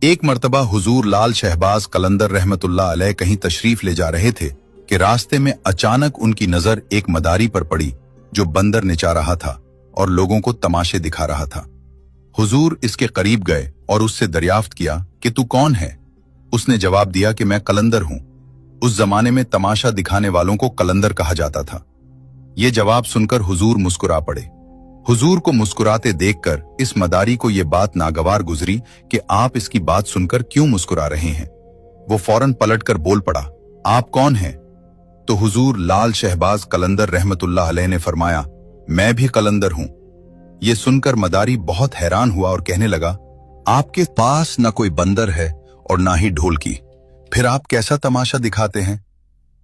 एक मर्तबा हुजूर लाल शहबाज कलंदर रहमतुल्लाह अलैह कहीं तशरीफ ले जा रहे थे कि रास्ते में अचानक उनकी नजर एक मदारी पर पड़ी जो बंदर निचा रहा था और लोगों को तमाशे दिखा रहा था। हुजूर इसके करीब गए और उससे दरियाफ्त किया कि तू कौन है। उसने जवाब दिया कि मैं कलंदर हूं। उस जमाने में तमाशा दिखाने वालों को कलंदर कहा जाता था। ये जवाब सुनकर हुजूर मुस्कुरा पड़े। हुजूर को मुस्कुराते देखकर इस मदारी को ये बात नागवार गुजरी कि आप इसकी बात सुनकर क्यों मुस्कुरा रहे हैं। वो फौरन पलटकर बोल पड़ा, आप कौन हैं? तो हुजूर लाल शहबाज कलंदर रहमतुल्लाह अलैह ने फरमाया, मैं भी कलंदर हूं। ये सुनकर मदारी बहुत हैरान हुआ और कहने लगा, आपके पास न कोई बंदर है और ना ही ढोलकी, फिर आप कैसा तमाशा दिखाते हैं?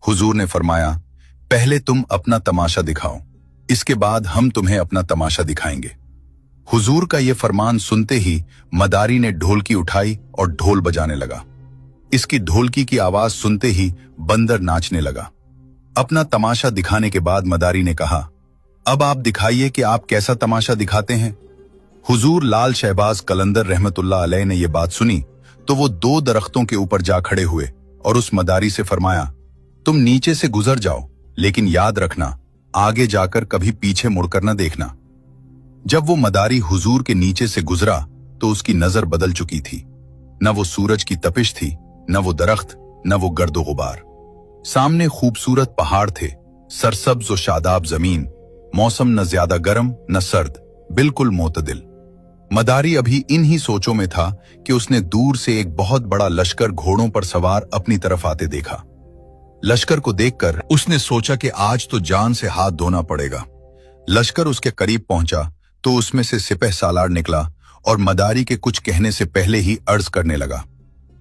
हुजूर ने फरमाया, पहले तुम अपना तमाशा दिखाओ, इसके बाद हम तुम्हें अपना तमाशा दिखाएंगे। हुजूर का ये फरमान सुनते ही मदारी ने ढोलकी उठाई और ढोल बजाने लगा। इसकी ढोलकी की आवाज सुनते ही बंदर नाचने लगा। अपना तमाशा दिखाने के बाद मदारी ने कहा, अब आप दिखाइए कि आप कैसा तमाशा दिखाते हैं। हुजूर लाल शहबाज कलंदर रहमतुल्लाह अलैह ने यह बात सुनी तो वो 2 दरख्तों के ऊपर जा खड़े हुए और उस मदारी से फरमाया, तुम नीचे से गुजर जाओ, लेकिन याद रखना आगे जाकर कभी पीछे मुड़कर न देखना। जब वो मदारी हुजूर के नीचे से गुजरा तो उसकी नजर बदल चुकी थी। न वो सूरज की तपिश थी, न वो दरख्त, न वो गर्दो गुबार। सामने खूबसूरत पहाड़ थे, सरसब्ज और शादाब जमीन, मौसम न ज्यादा गर्म न सर्द, बिल्कुल मोतदिल। मदारी अभी इन्हीं सोचों में था कि उसने दूर से एक बहुत बड़ा लश्कर घोड़ों पर सवार अपनी तरफ आते देखा। लश्कर को देखकर उसने सोचा कि आज तो जान से हाथ धोना पड़ेगा। लश्कर उसके करीब पहुंचा तो उसमें से सिपह सालार निकला और मदारी के कुछ कहने से पहले ही अर्ज करने लगा,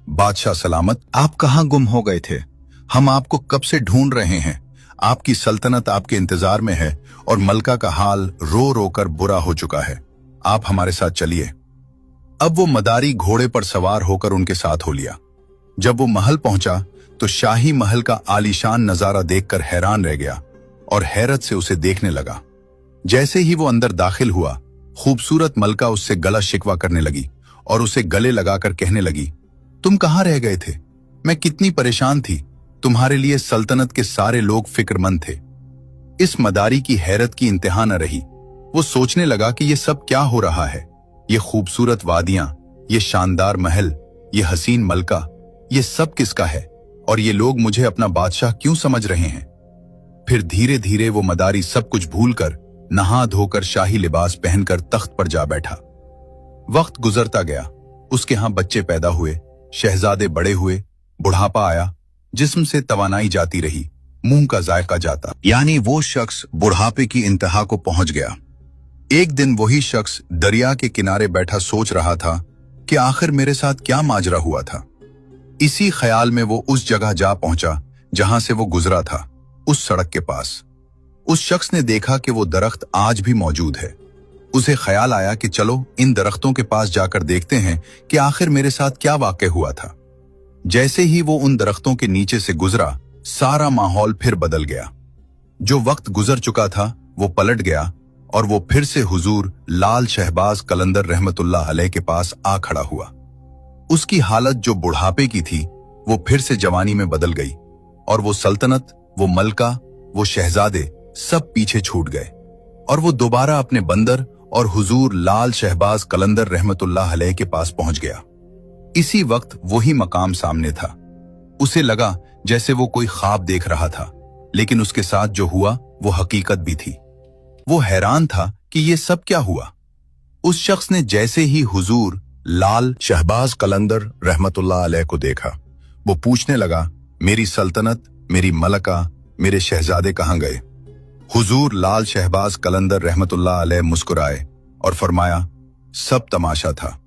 बादशाह सलामत, आप कहां गुम हो गए थे? हम आपको कब से ढूंढ रहे हैं। आपकी सल्तनत आपके इंतजार में है और मलका का हाल रो रो कर बुरा हो चुका है। आप हमारे साथ चलिए। अब वो मदारी घोड़े पर सवार होकर उनके साथ हो लिया। जब वो महल पहुंचा तो शाही महल का आलीशान नजारा देखकर हैरान रह गया और हैरत से उसे देखने लगा। जैसे ही वो अंदर दाखिल हुआ, खूबसूरत मलका उससे गला शिकवा करने लगी और उसे गले लगाकर कहने लगी, तुम कहां रह गए थे? मैं कितनी परेशान थी। तुम्हारे लिए सल्तनत के सारे लोग फिक्रमंद थे। इस मदारी की हैरत की इंतहा न रही। वो सोचने लगा कि ये सब क्या हो रहा है। ये खूबसूरत वादियां, ये शानदार महल, ये हसीन मलका, ये सब किसका है और ये लोग मुझे अपना बादशाह क्यों समझ रहे हैं? फिर धीरे धीरे वो मदारी सब कुछ भूलकर नहा धोकर शाही लिबास पहनकर तख्त पर जा बैठा। वक्त गुजरता गया, उसके यहां बच्चे पैदा हुए, शहजादे बड़े हुए, बुढ़ापा आया, जिस्म से तवानाई जाती रही, मुंह का जायका जाता, यानी वो शख्स बुढ़ापे की इंतहा को पहुंच गया। एक दिन वही शख्स दरिया के किनारे बैठा सोच रहा था कि आखिर मेरे साथ क्या माजरा हुआ था। इसी ख्याल में वो उस जगह जा पहुंचा जहां से वो गुजरा था, उस सड़क के पास। उस शख्स ने देखा कि वो दरख्त आज भी मौजूद है। उसे ख्याल आया कि चलो इन दरख्तों के पास जाकर देखते हैं कि आखिर मेरे साथ क्या वाक़या हुआ था। जैसे ही वो उन दरख्तों के नीचे से गुजरा, सारा माहौल फिर बदल गया। जो वक्त गुजर चुका था वो पलट गया और वो फिर से हुजूर लाल शहबाज कलंदर रहमतुल्लाह अलैह के पास आ खड़ा हुआ। उसकी हालत जो बुढ़ापे की थी वो फिर से जवानी में बदल गई और वो सल्तनत, वो मलका, वो शहजादे सब पीछे छूट गए और वो दोबारा अपने बंदर और हुजूर लाल शहबाज कलंदर रहमतुल्लाह अलैह के पास पहुंच गया। इसी वक्त वही मकाम सामने था। उसे लगा जैसे वो कोई ख्वाब देख रहा था, लेकिन उसके साथ जो हुआ वो हकीकत भी थी। वो हैरान था कि ये सब क्या हुआ। उस शख्स ने जैसे ही हुजूर लाल शहबाज कलंदर रहमतुल्लाह अलैह को देखा, वो पूछने लगा, मेरी सल्तनत, मेरी मलका, मेरे शहजादे कहां गए? हुजूर लाल शहबाज कलंदर रहमतुल्लाह अलैह मुस्कुराए और फरमाया, सब तमाशा था।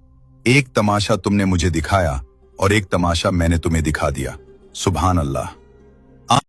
एक तमाशा तुमने मुझे दिखाया और एक तमाशा मैंने तुम्हें दिखा दिया। सुभान अल्लाह।